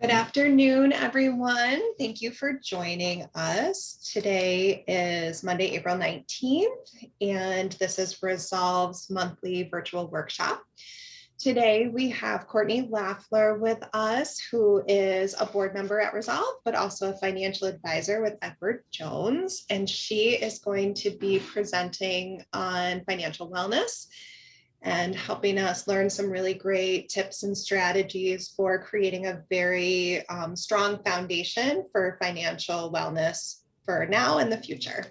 Good afternoon, everyone. Thank you for joining us. Today is Monday, April 19th, and this is Resolve's monthly virtual workshop. Today, we have Courtney Laffler with us, who is a board member at Resolve, but also a financial advisor with Edward Jones, and she is going to be presenting on financial wellness and helping us learn some really great tips and strategies for creating a very strong foundation for financial wellness for now and the future.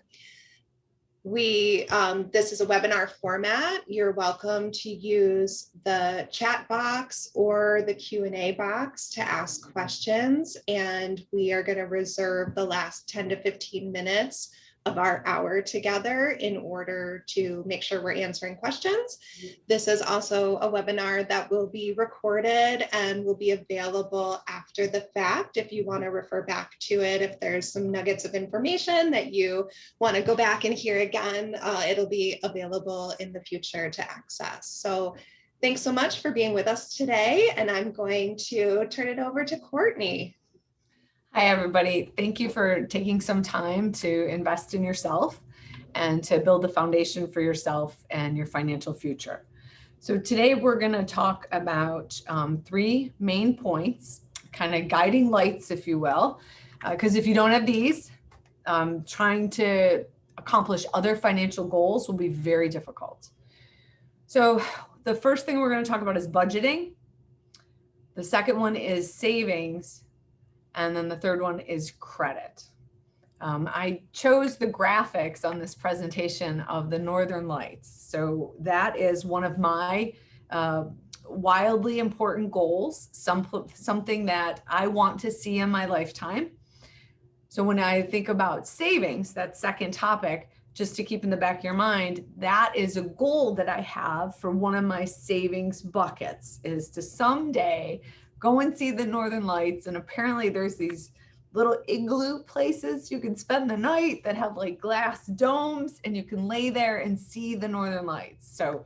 This is a webinar format. You're welcome to use the chat box or the Q&A box to ask questions, and we are going to reserve the last 10 to 15 minutes of our hour together in order to make sure we're answering questions. This is also a webinar that will be recorded and will be available after the fact if you want to refer back to it. If there's some nuggets of information that you want to go back and hear again, it'll be available in the future to access. So thanks so much for being with us today, and I'm going to turn it over to Courtney. Hi, everybody. Thank you for taking some time to invest in yourself and to build the foundation for yourself and your financial future. So today we're going to talk about three main points, kind of guiding lights, if you will, because if you don't have these, trying to accomplish other financial goals will be very difficult. So the first thing we're going to talk about is budgeting. The second one is savings. And then the third one is credit. I chose the graphics on this presentation of the Northern Lights. So that is one of my wildly important goals, something that I want to see in my lifetime. So when I think about savings, that second topic, just to keep in the back of your mind, that is a goal that I have for one of my savings buckets, is to someday go and see the Northern Lights. And apparently there's these little igloo places you can spend the night that have like glass domes, and you can lay there and see the Northern Lights. So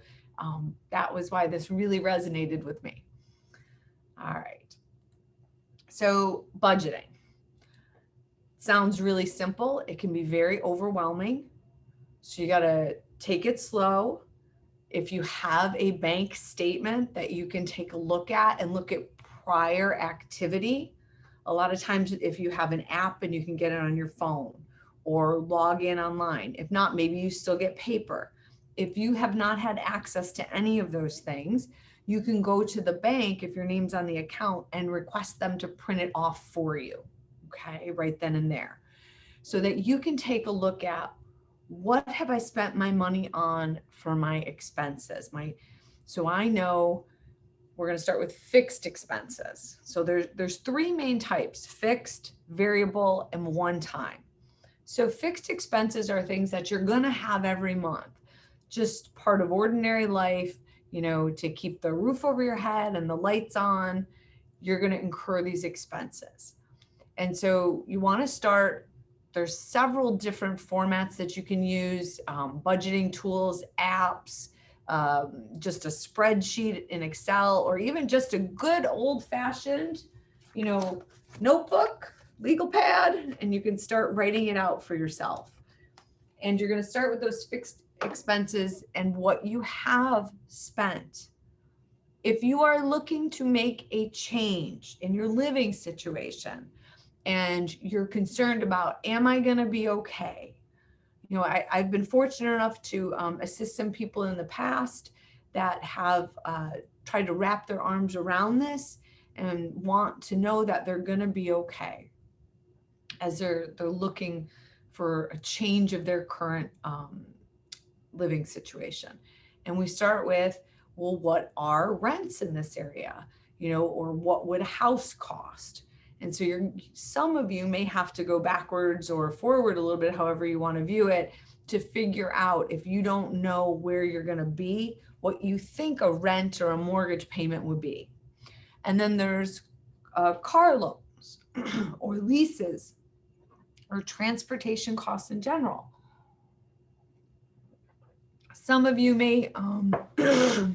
that was why this really resonated with me. All right. So budgeting sounds really simple. It can be very overwhelming. So you got to take it slow. If you have a bank statement that you can take a look at and look at prior activity. A lot of times if you have an app and you can get it on your phone or log in online, if not, maybe you still get paper. If you have not had access to any of those things, you can go to the bank if your name's on the account and request them to print it off for you, okay, right then and there, so that you can take a look at what have I spent my money on for my expenses. So I know we're going to start with fixed expenses. So there's three main types: fixed, variable, and one-time. So fixed expenses are things that you're going to have every month, just part of ordinary life, to keep the roof over your head and the lights on. You're going to incur these expenses. And so you want to start, there's several different formats that you can use, budgeting tools, apps, just a spreadsheet in Excel, or even just a good old-fashioned, notebook, legal pad, and you can start writing it out for yourself. And you're going to start with those fixed expenses and what you have spent. If you are looking to make a change in your living situation and you're concerned about, am I going to be okay? I've been fortunate enough to assist some people in the past that have tried to wrap their arms around this and want to know that they're going to be okay as they're looking for a change of their current living situation. And we start with, well, what are rents in this area? Or what would a house cost? And so some of you may have to go backwards or forward a little bit, however you want to view it, to figure out, if you don't know where you're going to be, what you think a rent or a mortgage payment would be. And then there's car loans or leases or transportation costs in general. Some of you may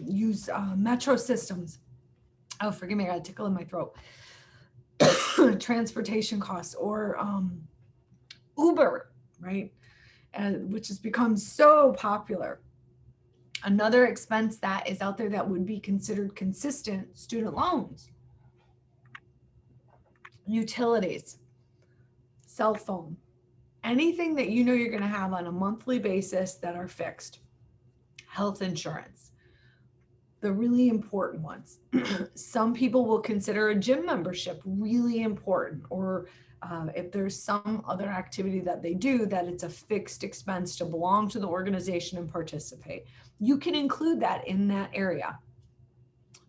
use metro systems. Oh, forgive me, I got a tickle in my throat. transportation costs, or Uber, right? Which has become so popular. Another expense that is out there that would be considered consistent: student loans, utilities, cell phone, anything that you know you're going to have on a monthly basis that are fixed, health insurance, the really important ones. Some people will consider a gym membership really important, or if there's some other activity that they do that it's a fixed expense to belong to the organization and participate. You can include that in that area.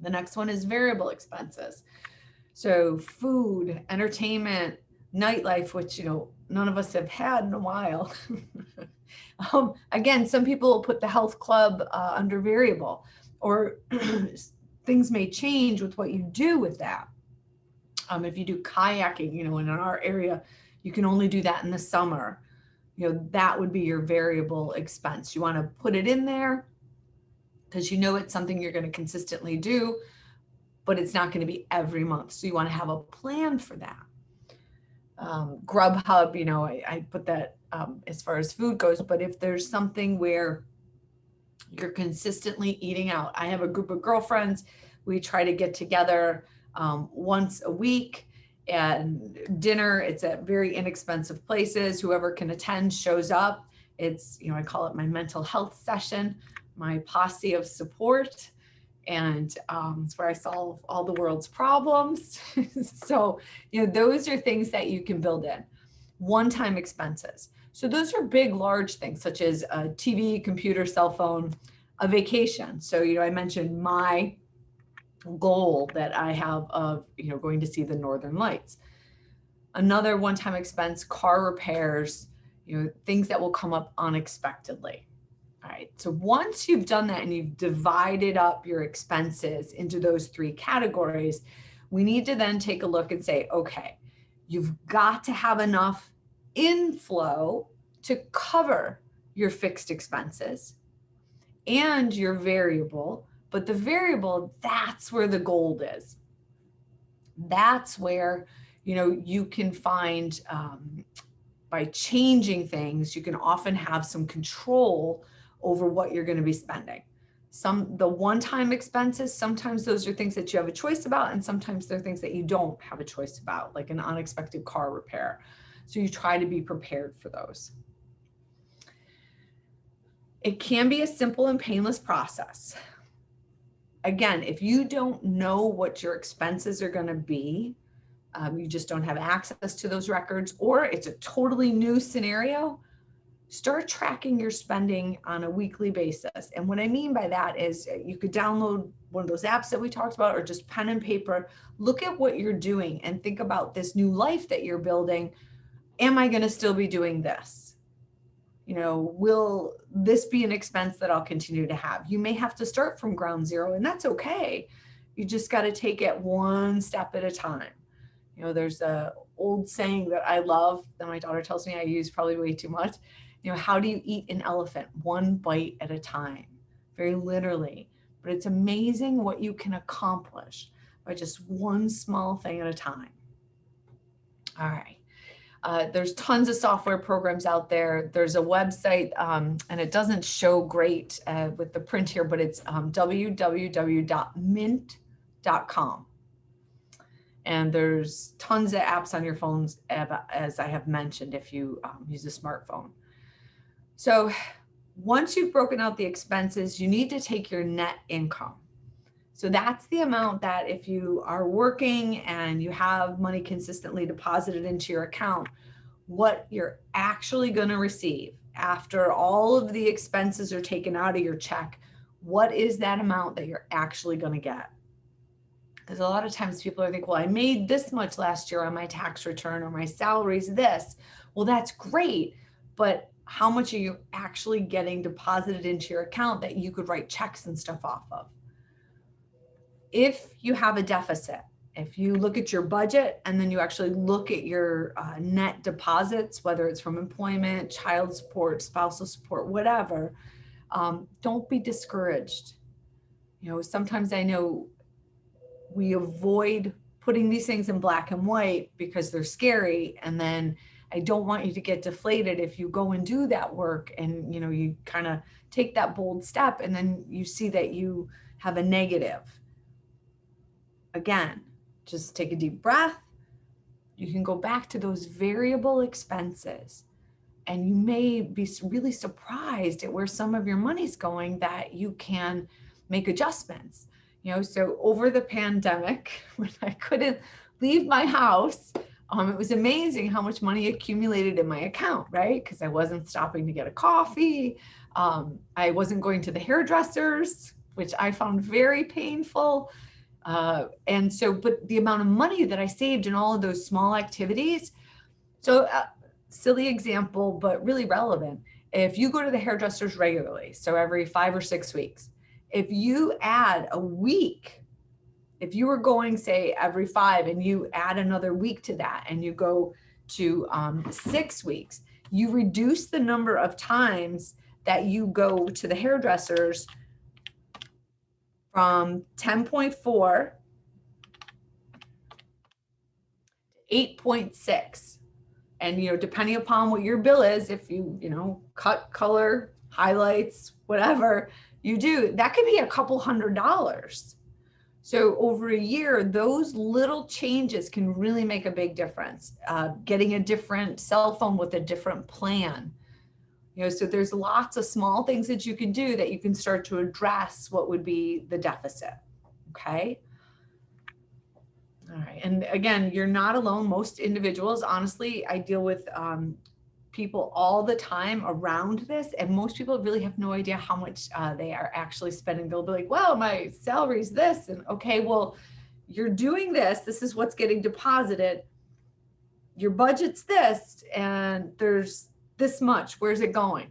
The next one is variable expenses. So food, entertainment, nightlife, which, you know, none of us have had in a while. Again, some people will put the health club under variable, or things may change with what you do with that. If you do kayaking, you know, and in our area, you can only do that in the summer. You know, that would be your variable expense. You want to put it in there because you know it's something you're going to consistently do, but it's not going to be every month. So you want to have a plan for that. Grubhub, you know, I put that as far as food goes, but if there's something where you're consistently eating out, I have a group of girlfriends, we try to get together once a week, and dinner, it's at very inexpensive places. Whoever can attend shows up. It's, you know, I call it my mental health session, my posse of support. And it's where I solve all the world's problems. So, you know, those are things that you can build in. One-time expenses. So those are big, large things such as a TV, computer, cell phone, a vacation. So, you know, I mentioned my goal that I have of, you know, going to see the Northern Lights. Another one-time expense, car repairs, you know, things that will come up unexpectedly. All right, so once you've done that and you've divided up your expenses into those three categories, we need to then take a look and say, okay, you've got to have enough inflow to cover your fixed expenses and your variable, but the variable, that's where the gold is. That's where, you know, you can find, by changing things, you can often have some control over what you're going to be spending. The one-time expenses, sometimes those are things that you have a choice about, and sometimes they're things that you don't have a choice about, like an unexpected car repair. So you try to be prepared for those. It can be a simple and painless process. Again, if you don't know what your expenses are going to be, you just don't have access to those records, or it's a totally new scenario, start tracking your spending on a weekly basis. And what I mean by that is you could download one of those apps that we talked about, or just pen and paper. Look at what you're doing and think about this new life that you're building. Am I going to still be doing this? You know, will this be an expense that I'll continue to have? You may have to start from ground zero, and that's okay. You just got to take it one step at a time. You know, there's a old saying that I love that my daughter tells me I use probably way too much. You know, how do you eat an elephant? One bite at a time, very literally. But it's amazing what you can accomplish by just one small thing at a time. All right. There's tons of software programs out there. There's a website, and it doesn't show great with the print here, but it's www.mint.com. And there's tons of apps on your phones, as I have mentioned, if you use a smartphone. So once you've broken out the expenses, you need to take your net income. So that's the amount that if you are working and you have money consistently deposited into your account, what you're actually going to receive after all of the expenses are taken out of your check. What is that amount that you're actually going to get? Because a lot of times people are thinking, well, I made this much last year on my tax return, or my salary's this. Well, that's great, but how much are you actually getting deposited into your account that you could write checks and stuff off of? If you have a deficit, if you look at your budget and then you actually look at your net deposits, whether it's from employment, child support, spousal support, whatever, don't be discouraged. You know, sometimes I know we avoid putting these things in black and white because they're scary. And then I don't want you to get deflated if you go and do that work and, you kind of take that bold step and then you see that you have a negative. Again, just take a deep breath. You can go back to those variable expenses and you may be really surprised at where some of your money's going, that you can make adjustments. So over the pandemic, when I couldn't leave my house, it was amazing how much money accumulated in my account, right? Because I wasn't stopping to get a coffee. I wasn't going to the hairdressers, which I found very painful. But the amount of money that I saved in all of those small activities. So silly example, but really relevant. If you go to the hairdressers regularly, so every 5 or 6 weeks, if you add a week, if you were going, say, every 5 and you add another week to that and you go to 6 weeks, you reduce the number of times that you go to the hairdressers from 10.4 to 8.6. And, depending upon what your bill is, if you, cut, color, highlights, whatever you do, that could be a couple $100. So over a year, those little changes can really make a big difference. Getting a different cell phone with a different plan. So there's lots of small things that you can do that you can start to address what would be the deficit. Okay. All right. And again, you're not alone. Most individuals, honestly, I deal with people all the time around this, and most people really have no idea how much they are actually spending. They'll be like, well, my salary's this, and okay, well, you're doing this. This is what's getting deposited. Your budget's this, and there's this much. Where's it going?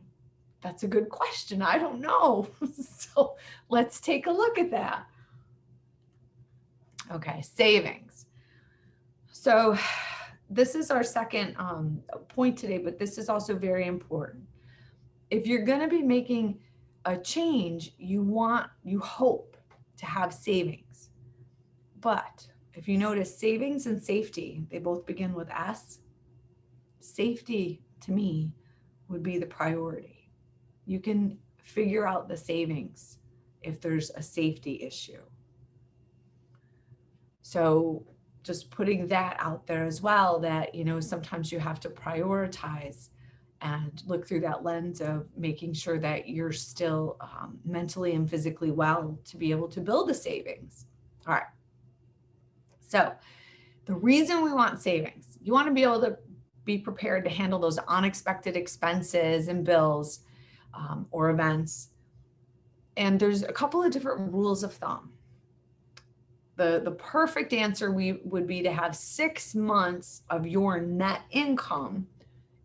That's a good question. I don't know. So let's take a look at that. Okay, savings. So this is our second point today, but this is also very important. If you're going to be making a change, you hope to have savings. But if you notice, savings and safety, they both begin with S. Safety, to me, would be the priority. You can figure out the savings if there's a safety issue. So just putting that out there as well, that, sometimes you have to prioritize and look through that lens of making sure that you're still mentally and physically well to be able to build a savings. All right. So the reason we want savings, you want to be able to be prepared to handle those unexpected expenses and bills or events. And there's a couple of different rules of thumb. The perfect answer would be to have 6 months of your net income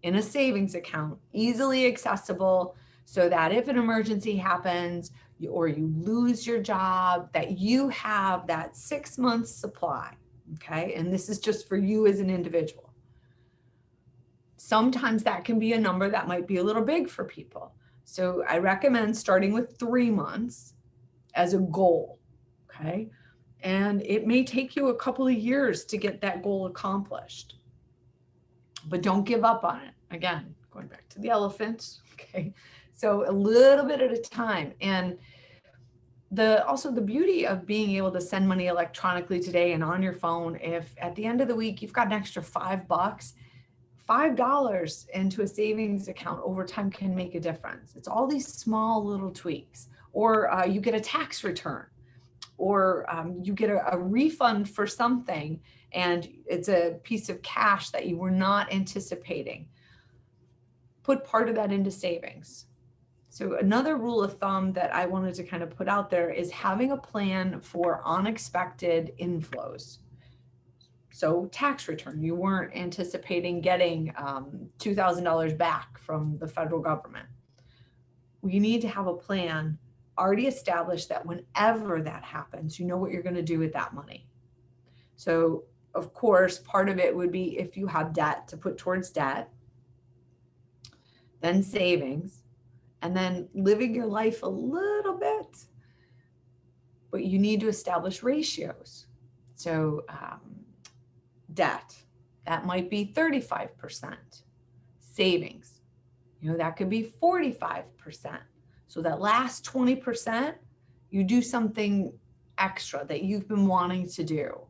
in a savings account, easily accessible, so that if an emergency happens or you lose your job, that you have that 6 months supply. Okay. And this is just for you as an individual. Sometimes that can be a number that might be a little big for people. So I recommend starting with 3 months as a goal. Okay. And it may take you a couple of years to get that goal accomplished, but don't give up on it. Again, going back to the elephant. Okay. So a little bit at a time. And also the beauty of being able to send money electronically today and on your phone, if at the end of the week, you've got an extra $5 into a savings account over time can make a difference. It's all these small little tweaks, or you get a tax return, or you get a refund for something and it's a piece of cash that you were not anticipating. Put part of that into savings. So another rule of thumb that I wanted to kind of put out there is having a plan for unexpected inflows. So tax return, you weren't anticipating getting $2,000 back from the federal government. We need to have a plan already established that whenever that happens, you know what you're going to do with that money. So of course, part of it would be if you have debt, to put towards debt, then savings, and then living your life a little bit. But you need to establish ratios. So debt, that might be 35%. Savings, that could be 45%. So that last 20%, you do something extra that you've been wanting to do.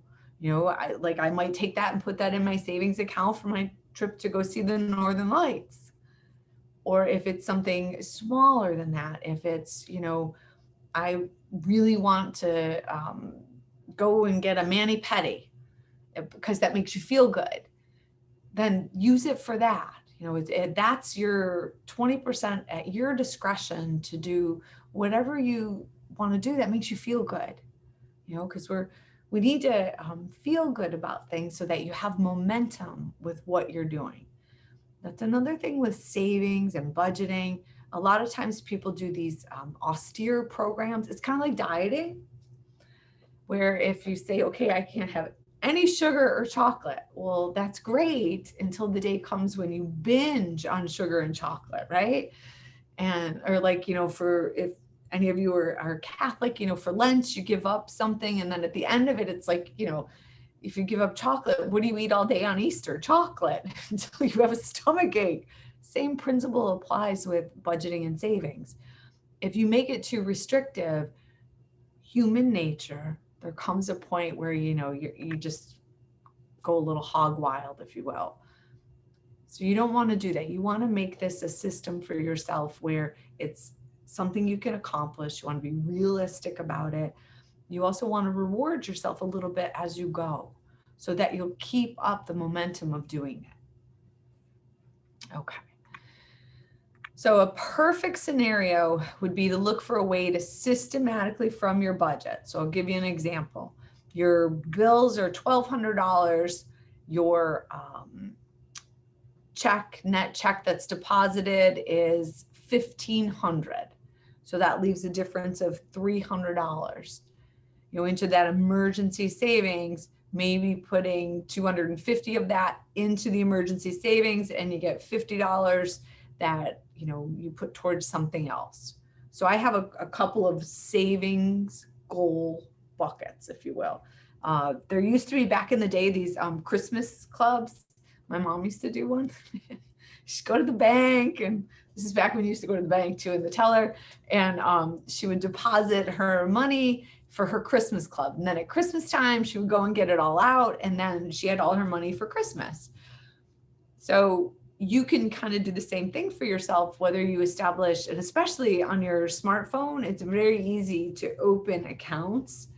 I might take that and put that in my savings account for my trip to go see the Northern Lights. Or if it's something smaller than that, if it's, I really want to go and get a mani-pedi because that makes you feel good, then use it for that. That's your 20% at your discretion to do whatever you want to do that makes you feel good, because we need to feel good about things so that you have momentum with what you're doing. That's another thing with savings and budgeting. A lot of times people do these austere programs. It's kind of like dieting, where if you say, okay, I can't have any sugar or chocolate. Well, that's great until the day comes when you binge on sugar and chocolate, right? Or like, for if any of you are Catholic, for Lent, you give up something. And then at the end of it, it's like, if you give up chocolate, what do you eat all day on Easter? Chocolate until you have a stomach ache. Same principle applies with budgeting and savings. If you make it too restrictive, human nature, there comes a point where, you just go a little hog wild, if you will. So you don't want to do that. You want to make this a system for yourself where it's something you can accomplish. You want to be realistic about it. You also want to reward yourself a little bit as you go so that you'll keep up the momentum of doing it. Okay. So a perfect scenario would be to look for a way to systematically from your budget. So I'll give you an example. Your bills are $1,200. Your net check that's deposited is $1,500. So that leaves a difference of $300. Into that emergency savings, maybe putting $250 of that into the emergency savings, and you get $50 that you put towards something else. So I have a couple of savings goal buckets, if you will. There used to be back in the day these Christmas clubs. My mom used to do one. She'd go to the bank, and this is back when you used to go to the bank too, and the teller, and she would deposit her money for her Christmas club. And then at Christmas time, she would go and get it all out, and then she had all her money for Christmas. So you can kind of do the same thing for yourself, whether you establish, and especially on your smartphone, it's very easy to open accounts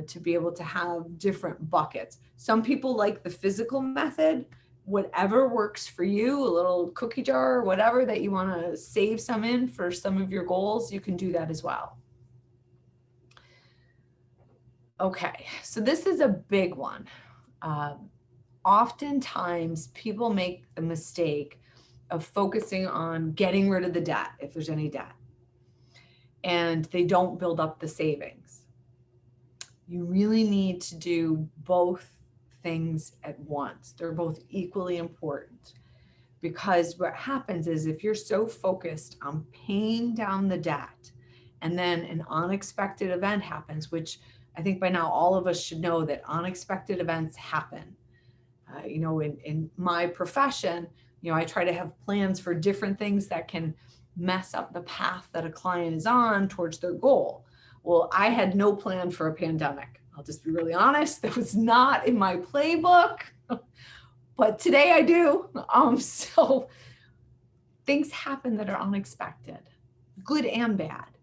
to be able to have different buckets. Some people like the physical method. Whatever works for you, a little cookie jar or whatever that you want to save some in for some of your goals, you can do that as well. Okay, so this is a big one. Oftentimes people make the mistake of focusing on getting rid of the debt, if there's any debt, and they don't build up the savings. You really need to do both things at once. They're both equally important, because what happens is if you're so focused on paying down the debt and then an unexpected event happens, which I think by now all of us should know that unexpected events happen. In my profession, I try to have plans for different things that can mess up the path that a client is on towards their goal. Well, I had no plan for a pandemic. I'll just be really honest. That was not in my playbook, but today I do. So things happen that are unexpected, good and bad.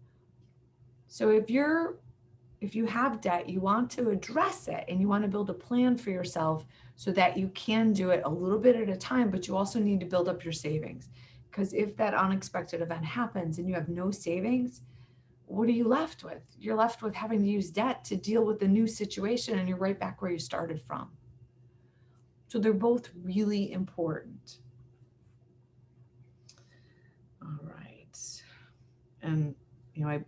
So if you have debt, you want to address it, and you want to build a plan for yourself so that you can do it a little bit at a time, but you also need to build up your savings. Because if that unexpected event happens and you have no savings, what are you left with? You're left with having to use debt to deal with the new situation, and you're right back where you started from. So they're both really important. All right. And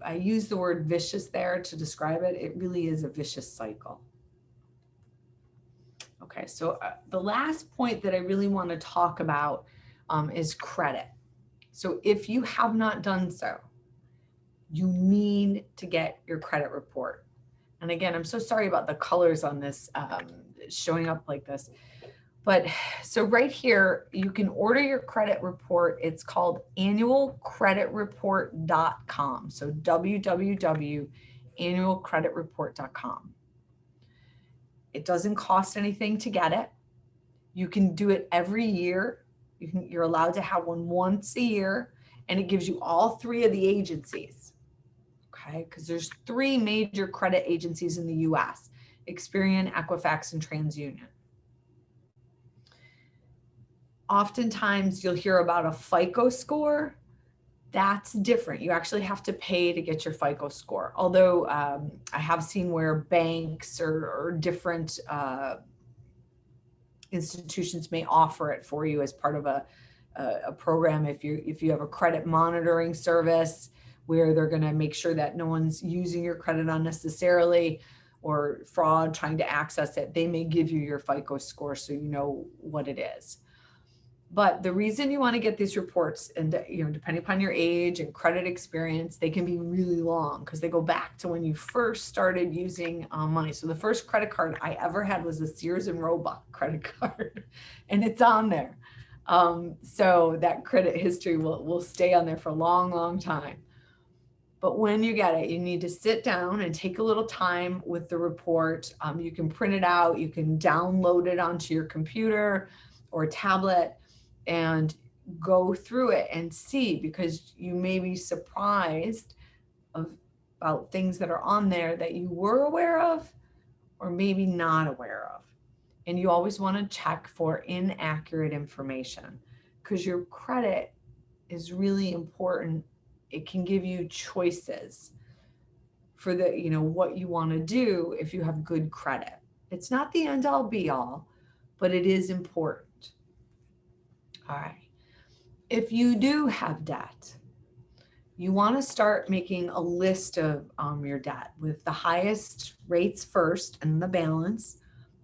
I use the word vicious there to describe it. It really is a vicious cycle. Okay, so the last point that I really want to talk about is credit. So if you have not done so, you need to get your credit report. And again, I'm so sorry about the colors on this showing up like this. But so right here, you can order your credit report. It's called annualcreditreport.com. So www.annualcreditreport.com. It doesn't cost anything to get it. You can do it every year. You're allowed to have one once a year, and it gives you all three of the agencies. Okay, because there's three major credit agencies in the US: Experian, Equifax, and TransUnion. Oftentimes you'll hear about a FICO score. That's different. You actually have to pay to get your FICO score. Although I have seen where banks or different institutions may offer it for you as part of a program. If you have a credit monitoring service where they're going to make sure that no one's using your credit unnecessarily or fraud trying to access it, they may give you your FICO score so you know what it is. But the reason you want to get these reports, and depending upon your age and credit experience, they can be really long because they go back to when you first started using money. So the first credit card I ever had was a Sears and Roebuck credit card, and it's on there. So that credit history will stay on there for a long, long time. But when you get it, you need to sit down and take a little time with the report. You can print it out, you can download it onto your computer or tablet and go through it and see, because you may be surprised about things that are on there that you were aware of or maybe not aware of. And you always want to check for inaccurate information, because your credit is really important. It can give you choices for what you want to do if you have good credit. It's not the end all be all, but it is important. All right. If you do have debt, you want to start making a list of your debt with the highest rates first and the balance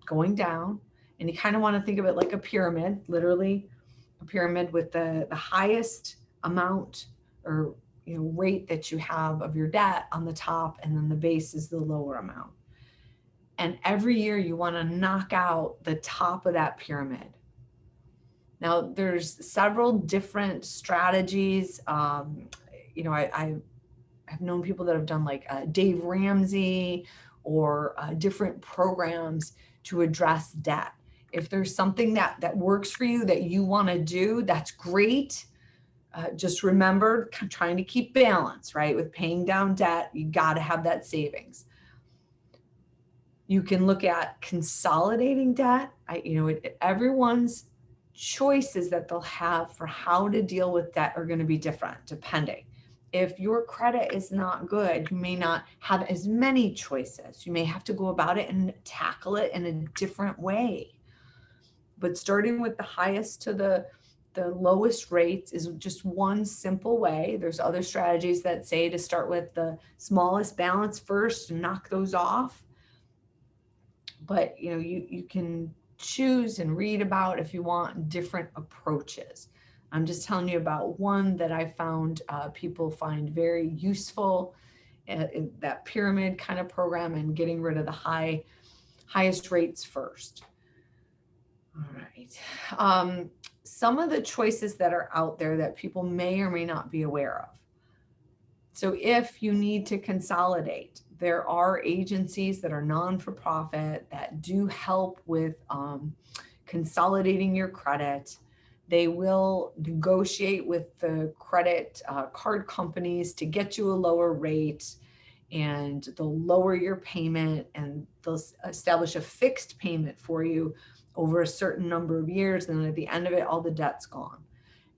going down. And you kind of want to think of it like a pyramid, literally a pyramid with the highest amount or rate that you have of your debt on the top, and then the base is the lower amount. And every year you want to knock out the top of that pyramid. Now, there's several different strategies. I have known people that have done like Dave Ramsey or different programs to address debt. If there's something that works for you that you want to do, that's great. Just remember, trying to keep balance, right? With paying down debt, you got to have that savings. You can look at consolidating debt. Everyone's choices that they'll have for how to deal with debt are going to be different depending. If your credit is not good, you may not have as many choices. You may have to go about it and tackle it in a different way. But starting with the highest to the lowest rates is just one simple way. There's other strategies that say to start with the smallest balance first and knock those off. But you can choose and read about, if you want, different approaches. I'm just telling you about one that I found people find very useful, in that pyramid kind of program, and getting rid of the highest rates first. All right. Some of the choices that are out there that people may or may not be aware of. So if you need to consolidate, there are agencies that are non-for-profit that do help with consolidating your credit. They will negotiate with the credit card companies to get you a lower rate, and they'll lower your payment, and they'll establish a fixed payment for you over a certain number of years. And then at the end of it, all the debt's gone.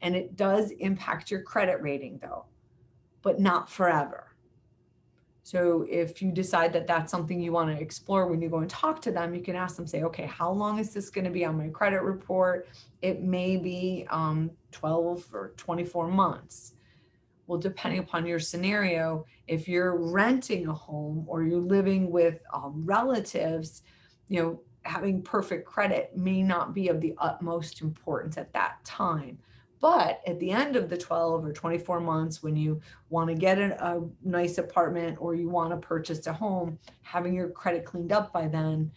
And it does impact your credit rating though, but not forever. So if you decide that that's something you want to explore, when you go and talk to them, you can ask them, say, okay, how long is this going to be on my credit report? It may be 12 or 24 months. Well, depending upon your scenario, if you're renting a home or you're living with relatives, having perfect credit may not be of the utmost importance at that time. But at the end of the 12 or 24 months, when you want to get a nice apartment or you want to purchase a home, having your credit cleaned up by then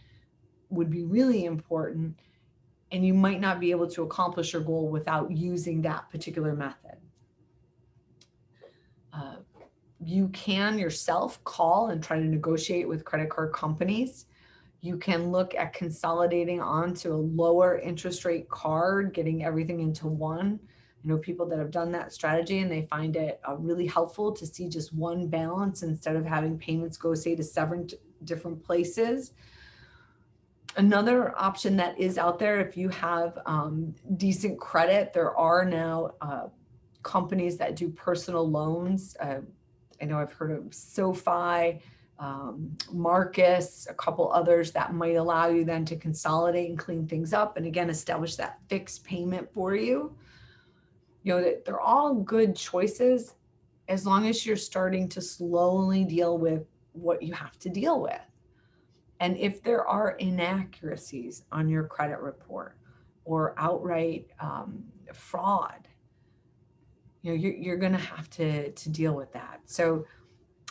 would be really important. And you might not be able to accomplish your goal without using that particular method. You can yourself call and try to negotiate with credit card companies. You can look at consolidating onto a lower interest rate card, getting everything into one. I know people that have done that strategy and they find it really helpful to see just one balance instead of having payments go, say, to 7 different places. Another option that is out there, if you have decent credit, there are now companies that do personal loans. I know I've heard of SoFi, Marcus, a couple others that might allow you then to consolidate and clean things up. And again, establish that fixed payment for you. You know, they're all good choices as long as you're starting to slowly deal with what you have to deal with. And if there are inaccuracies on your credit report or outright fraud, you know, you're going to have to deal with that. So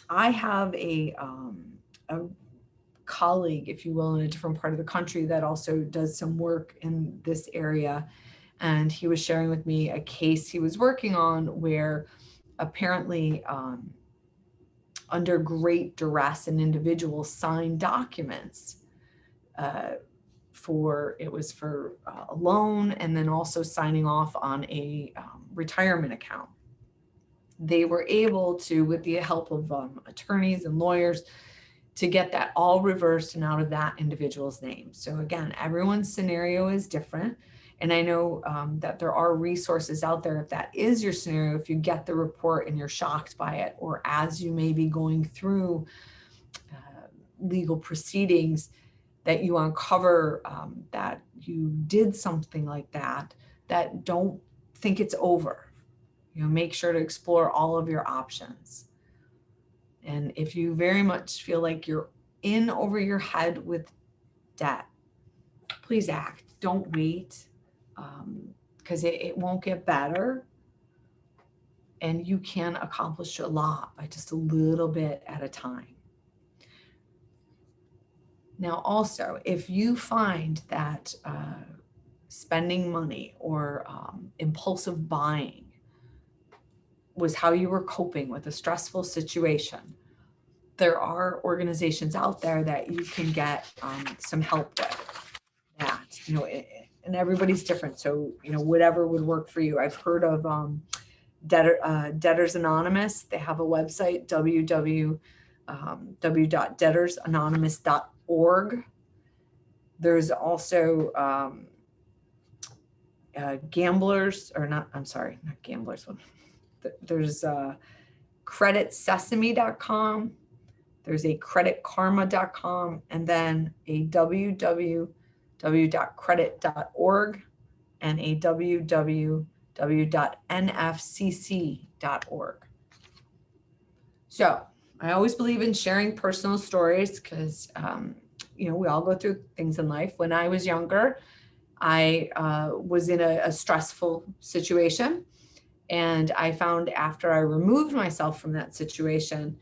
I have a colleague, if you will, in a different part of the country that also does some work in this area. And he was sharing with me a case he was working on where apparently under great duress, an individual signed documents for a loan and then also signing off on a retirement account. They were able to, with the help of attorneys and lawyers, to get that all reversed and out of that individual's name. So again, everyone's scenario is different. And I know that there are resources out there if that is your scenario, if you get the report and you're shocked by it, or as you may be going through legal proceedings, that you uncover that you did something like that, that don't think it's over. You know, make sure to explore all of your options. And if you very much feel like you're in over your head with debt, please act. Don't wait, because it won't get better. And you can accomplish a lot by just a little bit at a time. Now, also, if you find that spending money or impulsive buying was how you were coping with a stressful situation, there are organizations out there that you can get some help with that, you know, and everybody's different. So, you know, whatever would work for you. I've heard of Debtors Anonymous. They have a website, www.debtorsanonymous.org. There's also gamblers, or not, I'm sorry, not gamblers one. There's creditsesame.com. There's a creditkarma.com, and then a www.credit.org and a www.nfcc.org. So I always believe in sharing personal stories because, you know, we all go through things in life. When I was younger, I was in a stressful situation. And I found after I removed myself from that situation,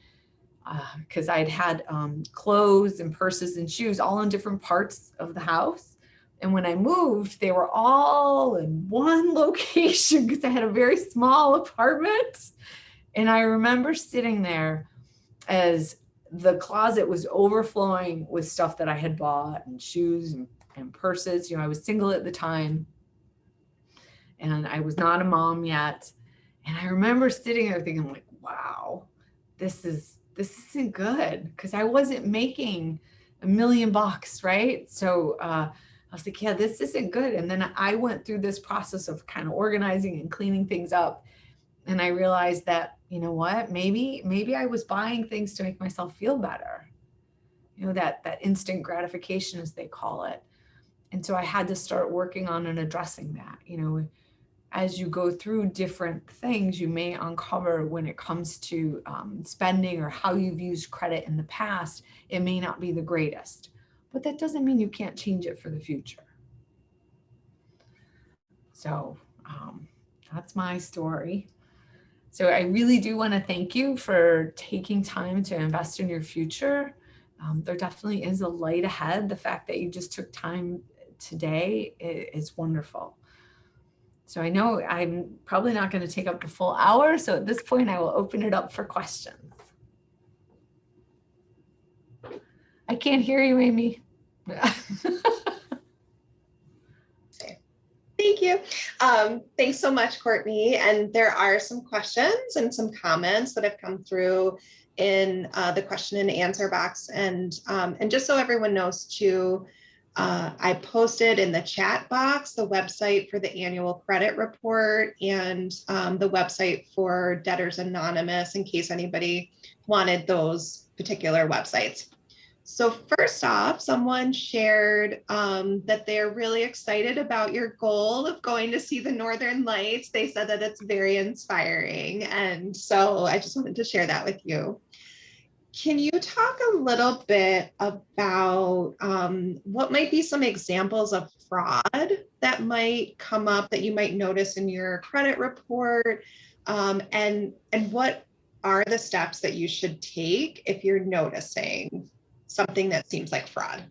because I'd had clothes and purses and shoes all in different parts of the house. And when I moved, they were all in one location because I had a very small apartment. And I remember sitting there as the closet was overflowing with stuff that I had bought and shoes and purses. You know, I was single at the time and I was not a mom yet. And I remember sitting there thinking like, wow, this isn't good, because I wasn't making $1 million, right? So I was like, yeah, this isn't good. And then I went through this process of kind of organizing and cleaning things up. And I realized that, you know what, maybe I was buying things to make myself feel better. You know, that instant gratification, as they call it. And so I had to start working on and addressing that. You know, as you go through different things, you may uncover when it comes to spending or how you've used credit in the past, it may not be the greatest, but that doesn't mean you can't change it for the future. So that's my story. So I really do want to thank you for taking time to invest in your future. There definitely is a light ahead. The fact that you just took time today is wonderful. So I know I'm probably not going to take up the full hour. So at this point, I will open it up for questions. I can't hear you, Amy. Thank you. Thanks so much, Courtney. And there are some questions and some comments that have come through in the question and answer box. And just so everyone knows too, I posted in the chat box the website for the annual credit report and the website for Debtors Anonymous in case anybody wanted those particular websites. So first off, someone shared that they're really excited about your goal of going to see the Northern Lights. They said that it's very inspiring. And so I just wanted to share that with you. Can you talk a little bit about what might be some examples of fraud that might come up that you might notice in your credit report? And what are the steps that you should take if you're noticing something that seems like fraud?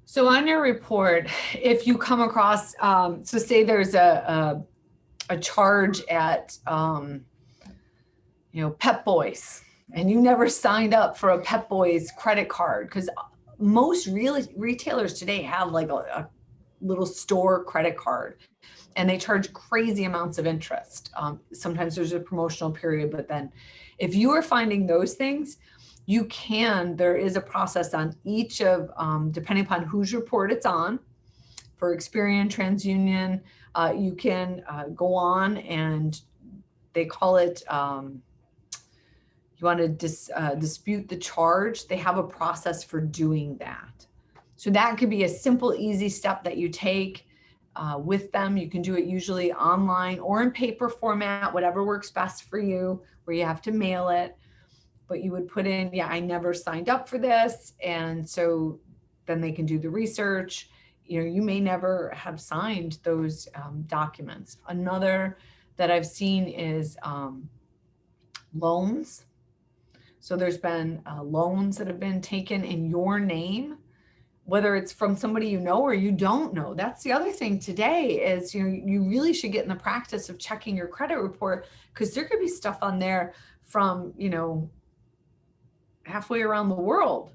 So on your report, if you come across, so say there's a charge at, Pep Boys, and you never signed up for a Pep Boys credit card, because most retailers today have like a little store credit card, and they charge crazy amounts of interest. Sometimes there's a promotional period, but then if you are finding those things, there is a process on each of, depending upon whose report it's on. For Experian, TransUnion, you can go on and they call it, you want to dispute the charge. They have a process for doing that. So that could be a simple, easy step that you take with them. You can do it usually online or in paper format, whatever works best for you, where you have to mail it. But you would put in, I never signed up for this. And so then they can do the research. You may never have signed those documents. Another that I've seen is loans. So there's been loans that have been taken in your name, whether it's from somebody you know or you don't know. That's the other thing today is, you really should get in the practice of checking your credit report, because there could be stuff on there from, halfway around the world.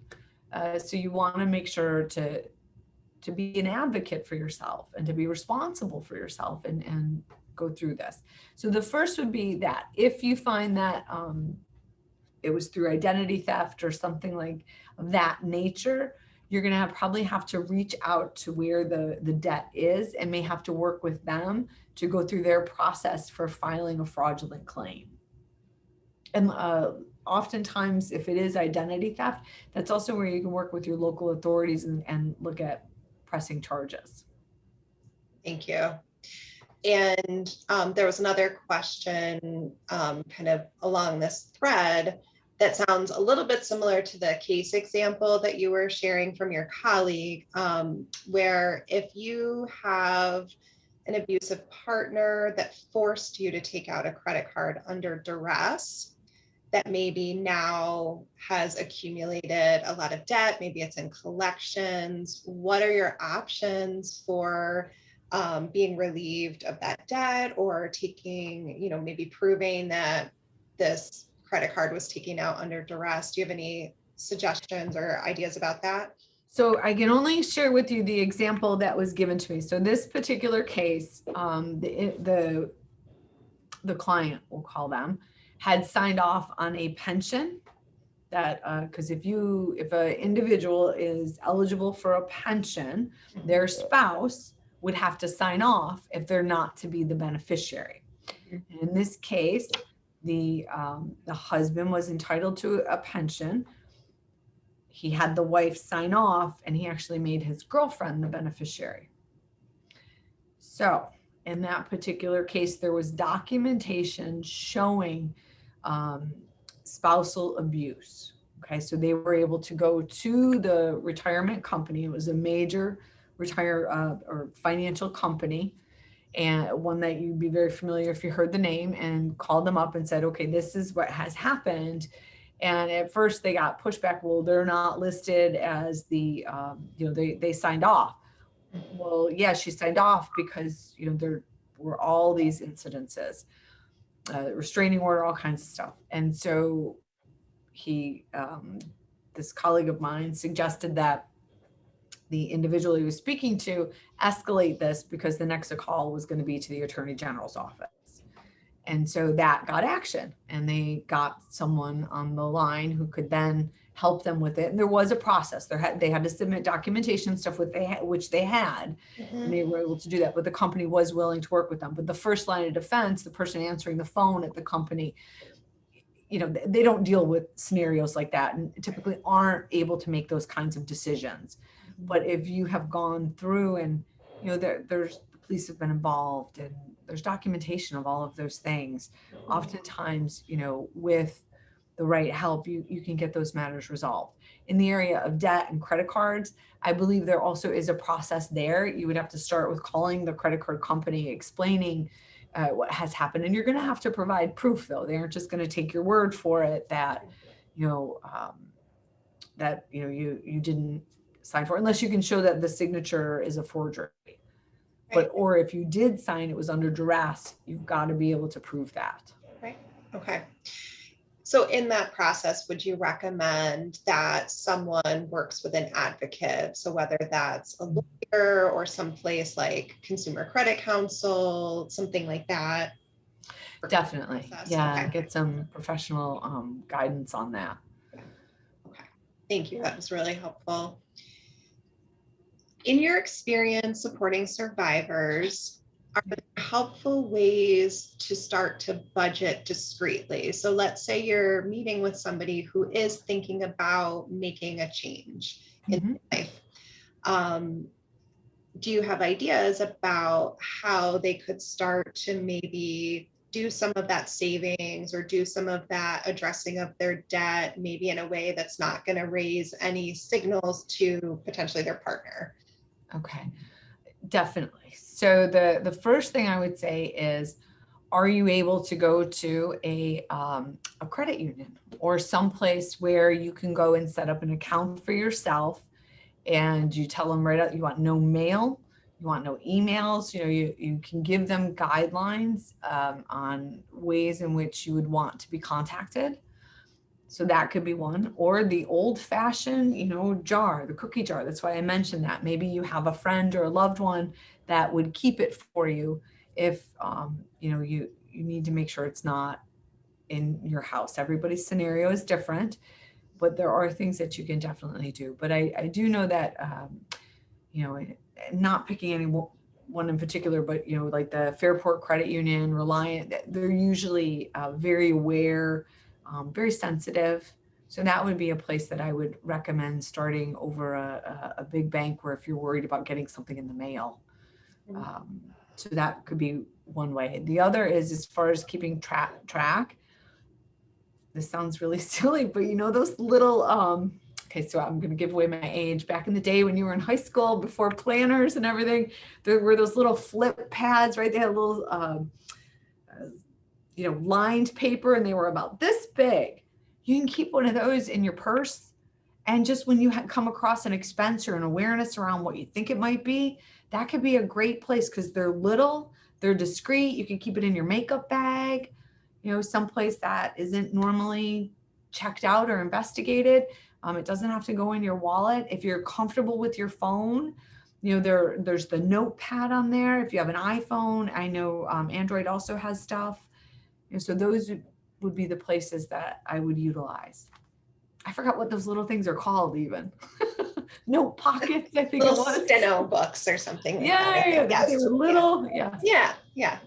So you want to make sure to be an advocate for yourself and to be responsible for yourself and go through this. So the first would be that if you find that it was through identity theft or something like that nature, you're going to probably have to reach out to where the debt is and may have to work with them to go through their process for filing a fraudulent claim. And oftentimes, if it is identity theft, that's also where you can work with your local authorities and look at pressing charges. Thank you. And there was another question kind of along this thread that sounds a little bit similar to the case example that you were sharing from your colleague, where if you have an abusive partner that forced you to take out a credit card under duress, that maybe now has accumulated a lot of debt, maybe it's in collections, what are your options for being relieved of that debt, or taking, maybe proving that this credit card was taken out under duress? Do you have any suggestions or ideas about that? So I can only share with you the example that was given to me. So this particular case, the client, we'll call them, had signed off on a pension that, because if an individual is eligible for a pension, their spouse would have to sign off if they're not to be the beneficiary. And in this case, the husband was entitled to a pension. He had the wife sign off, and he actually made his girlfriend the beneficiary. So in that particular case, there was documentation showing spousal abuse. Okay, so they were able to go to the retirement company. It was a major or financial company, and one that you'd be very familiar if you heard the name, and called them up and said, okay, this is what has happened. And at first they got pushback. Well, they're not listed as the, they signed off. Well, yeah, she signed off because, there were all these incidences, restraining order, all kinds of stuff. And so this colleague of mine suggested that the individual he was speaking to escalate this, because the next call was going to be to the Attorney General's office. And so that got action, and they got someone on the line who could then help them with it. And there was a process. They had to submit documentation stuff which they had, and they were able to do that. But the company was willing to work with them. But the first line of defense, the person answering the phone at the company, they don't deal with scenarios like that, and typically aren't able to make those kinds of decisions. But if you have gone through and, there's the police have been involved, and there's documentation of all of those things, oftentimes, with the right help, you can get those matters resolved. In the area of debt and credit cards, I believe there also is a process there. You would have to start with calling the credit card company, explaining what has happened. And you're going to have to provide proof, though. They aren't just going to take your word for it that, you didn't sign for, unless you can show that the signature is a forgery. But, or if you did sign, it was under duress, you've got to be able to prove that. Right. Okay. So in that process, would you recommend that someone works with an advocate? So whether that's a lawyer or someplace like Consumer Credit Council, something like that? Definitely. Yeah. Okay. Get some professional guidance on that. Okay. Thank you. That was really helpful. In your experience supporting survivors, are there helpful ways to start to budget discreetly? So let's say you're meeting with somebody who is thinking about making a change in life. Do you have ideas about how they could start to maybe do some of that savings or do some of that addressing of their debt, maybe in a way that's not going to raise any signals to potentially their partner? Okay, definitely. So the first thing I would say is, are you able to go to a credit union or someplace where you can go and set up an account for yourself, and you tell them right out, you want no mail, you want no emails, you can give them guidelines on ways in which you would want to be contacted. So that could be one. Or the old fashioned, jar, the cookie jar. That's why I mentioned that. Maybe you have a friend or a loved one that would keep it for you if, you need to make sure it's not in your house. Everybody's scenario is different, but there are things that you can definitely do. But I do know that, not picking any one in particular, but, like the Fairport Credit Union, Reliant, they're usually very aware, very sensitive. So that would be a place that I would recommend starting over a big bank, where if you're worried about getting something in the mail. So that could be one way. The other is, as far as keeping track, this sounds really silly, but those little, okay, so I'm going to give away my age. Back in the day when you were in high school, before planners and everything, there were those little flip pads, right? They had a little, lined paper, and they were about this big. You can keep one of those in your purse. And just when you come across an expense or an awareness around what you think it might be, that could be a great place, because they're little, they're discreet. You can keep it in your makeup bag, someplace that isn't normally checked out or investigated. It doesn't have to go in your wallet. If you're comfortable with your phone, there's the notepad on there. If you have an iPhone, I know Android also has stuff. So those would be the places that I would utilize. I forgot what those little things are called even. Note pockets, I think little it was. steno books or something like that. Yes. They were little. Yeah.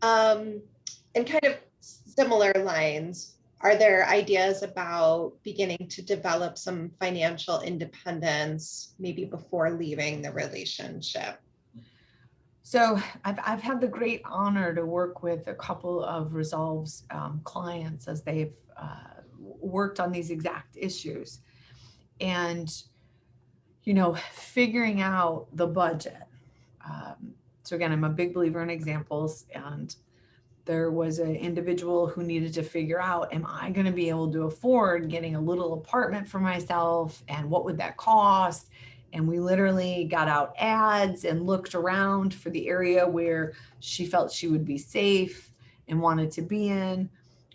And kind of similar lines, are there ideas about beginning to develop some financial independence, maybe before leaving the relationship? So I've had the great honor to work with a couple of Resolve's clients as they've worked on these exact issues. And, figuring out the budget So again, I'm a big believer in examples, and there was an individual who needed to figure out, am I going to be able to afford getting a little apartment for myself? And what would that cost? And we literally got out ads and looked around for the area where she felt she would be safe and wanted to be in.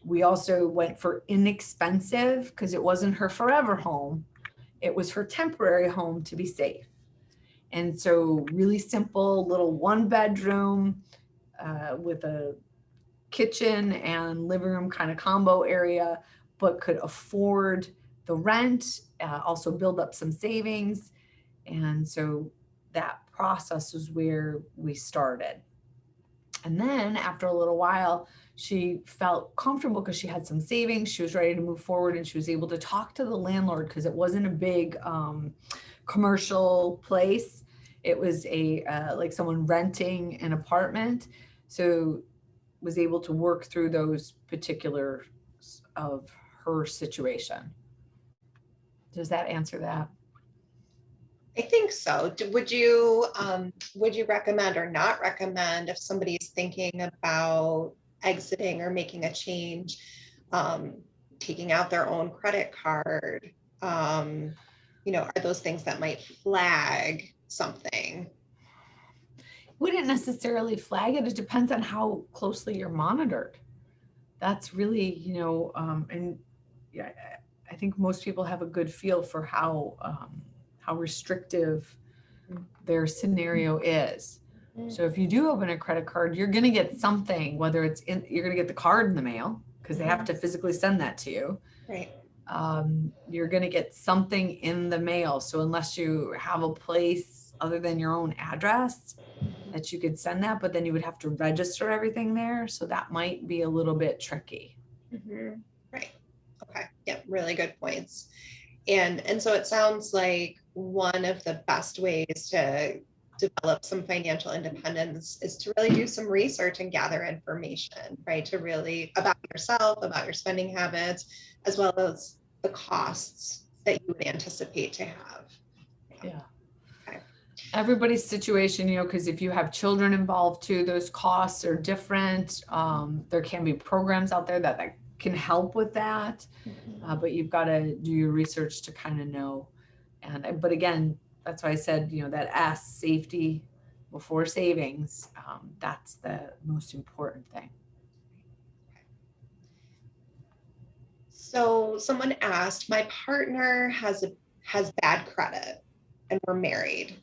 We also went for inexpensive because it wasn't her forever home. It was her temporary home to be safe. And so really simple little 1-bedroom with a kitchen and living room kind of combo area, but could afford the rent, also build up some savings. And so that process was where we started. And then after a little while, she felt comfortable because she had some savings. She was ready to move forward, and she was able to talk to the landlord because it wasn't a big commercial place. It was a like someone renting an apartment. So was able to work through those particulars of her situation. Does that answer that? I think so. Would you recommend or not recommend, if somebody's thinking about exiting or making a change, taking out their own credit card? Are those things that might flag something? Wouldn't necessarily flag it. It depends on how closely you're monitored. That's really, and yeah, I think most people have a good feel for how restrictive their scenario is. So if you do open a credit card, you're going to get something, whether you're going to get the card in the mail because they have to physically send that to you. Right. You're going to get something in the mail. So unless you have a place other than your own address that you could send that, but then you would have to register everything there. So that might be a little bit tricky. Mm-hmm. Right. Okay. Yep. Really good points. And so it sounds like one of the best ways to develop some financial independence is to really do some research and gather information, right? To really about yourself, about your spending habits, as well as the costs that you would anticipate to have. Yeah. Okay. Everybody's situation, because if you have children involved too, those costs are different. There can be programs out there that can help with that. But you've got to do your research to kind of know. But again, that's why I said, that S, safety before savings, that's the most important thing. So someone asked, my partner has bad credit and we're married,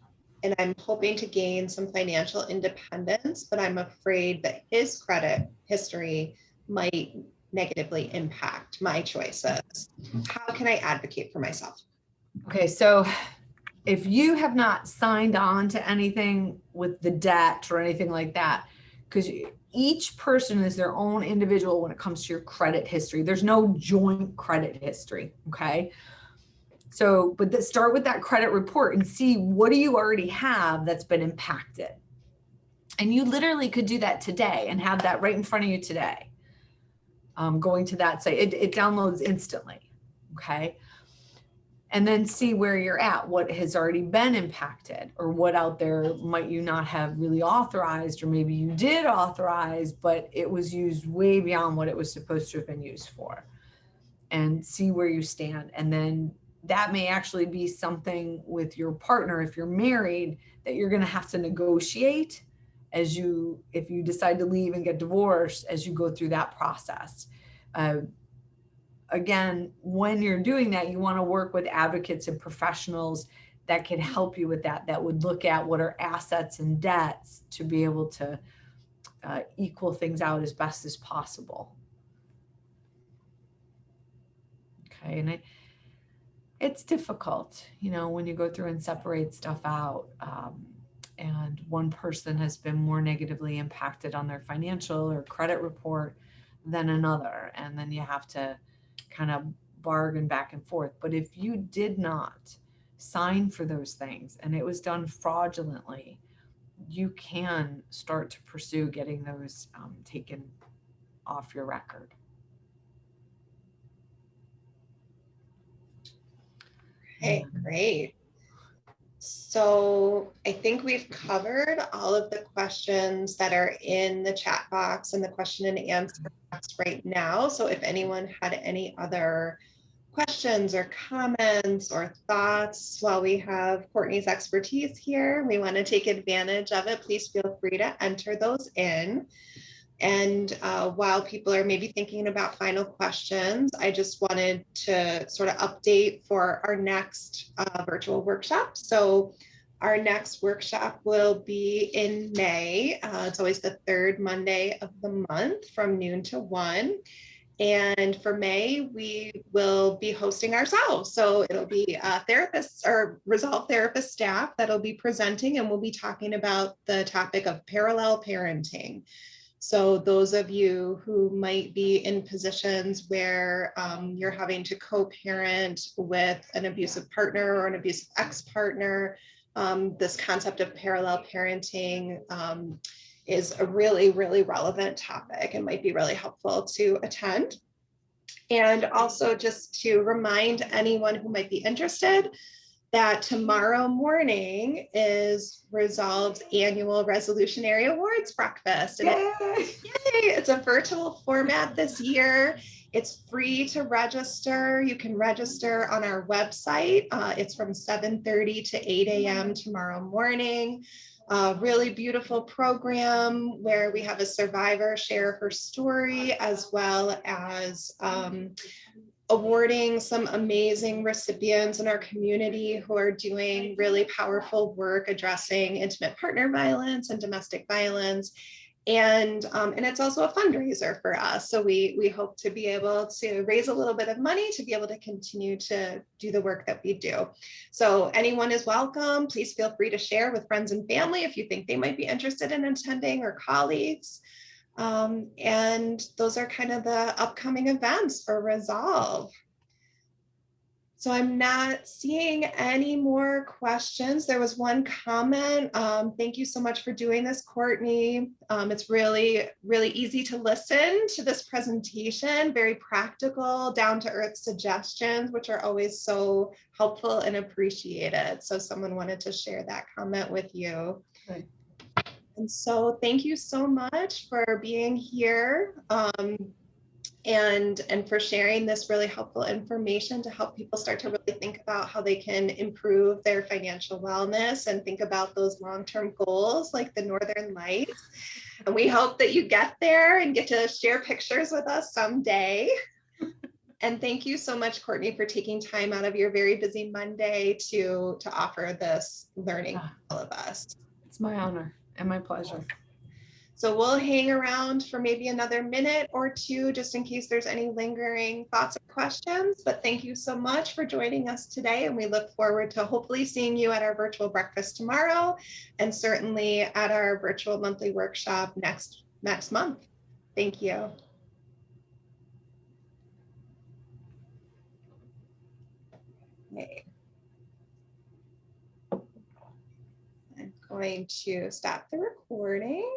and I'm hoping to gain some financial independence, but I'm afraid that his credit history might negatively impact my choices. How can I advocate for myself? Okay, so if you have not signed on to anything with the debt or anything like that, because each person is their own individual when it comes to your credit history. There's no joint credit history, okay? So, but start with that credit report and see what do you already have that's been impacted. And you literally could do that today and have that right in front of you today. Going to that site, it downloads instantly, okay? And then see where you're at, what has already been impacted, or what out there might you not have really authorized, or maybe you did authorize, but it was used way beyond what it was supposed to have been used for, and see where you stand. And then that may actually be something with your partner, if you're married, that you're going to have to negotiate if you decide to leave and get divorced, as you go through that process. Again, when you're doing that, you want to work with advocates and professionals that can help you with that would look at what are assets and debts to be able to equal things out as best as possible. Okay, and it's difficult, when you go through and separate stuff out, and one person has been more negatively impacted on their financial or credit report than another, and then you have to kind of bargain back and forth. But if you did not sign for those things and it was done fraudulently, you can start to pursue getting those taken off your record. Okay, great. So I think we've covered all of the questions that are in the chat box and the question and answer box right now. So if anyone had any other questions or comments or thoughts while we have Courtney's expertise here, we want to take advantage of it, please feel free to enter those in. And while people are maybe thinking about final questions, I just wanted to sort of update for our next virtual workshop. So our next workshop will be in May. It's always the third Monday of the month from noon to 1. And for May, we will be hosting ourselves. So it'll be therapists or Resolve therapist staff that'll be presenting, and we'll be talking about the topic of parallel parenting. So those of you who might be in positions where you're having to co-parent with an abusive partner or an abusive ex-partner, this concept of parallel parenting is a really, really relevant topic and might be really helpful to attend. And also just to remind anyone who might be interested that tomorrow morning is Resolve's annual Resolutionary Awards breakfast. And it's a virtual format this year. It's free to register. You can register on our website. It's from 7:30 to 8 a.m. tomorrow morning. Really beautiful program where we have a survivor share her story, as well as awarding some amazing recipients in our community who are doing really powerful work addressing intimate partner violence and domestic violence. And it's also a fundraiser for us. So we hope to be able to raise a little bit of money to be able to continue to do the work that we do. So anyone is welcome. Please feel free to share with friends and family if you think they might be interested in attending, or colleagues. And those are kind of the upcoming events for Resolve. So I'm not seeing any more questions. There was one comment. Thank you so much for doing this, Courtney. It's really, really easy to listen to this presentation, very practical, down-to-earth suggestions, which are always so helpful and appreciated. So someone wanted to share that comment with you. Right. And so thank you so much for being here. And for sharing this really helpful information to help people start to really think about how they can improve their financial wellness and think about those long-term goals like the Northern Lights. And we hope that you get there and get to share pictures with us someday. And thank you so much, Courtney, for taking time out of your very busy Monday to offer this learning to all of us. It's my honor and my pleasure. So we'll hang around for maybe another minute or two, just in case there's any lingering thoughts or questions. But thank you so much for joining us today. And we look forward to hopefully seeing you at our virtual breakfast tomorrow, and certainly at our virtual monthly workshop next month. Thank you. Okay. I'm going to stop the recording.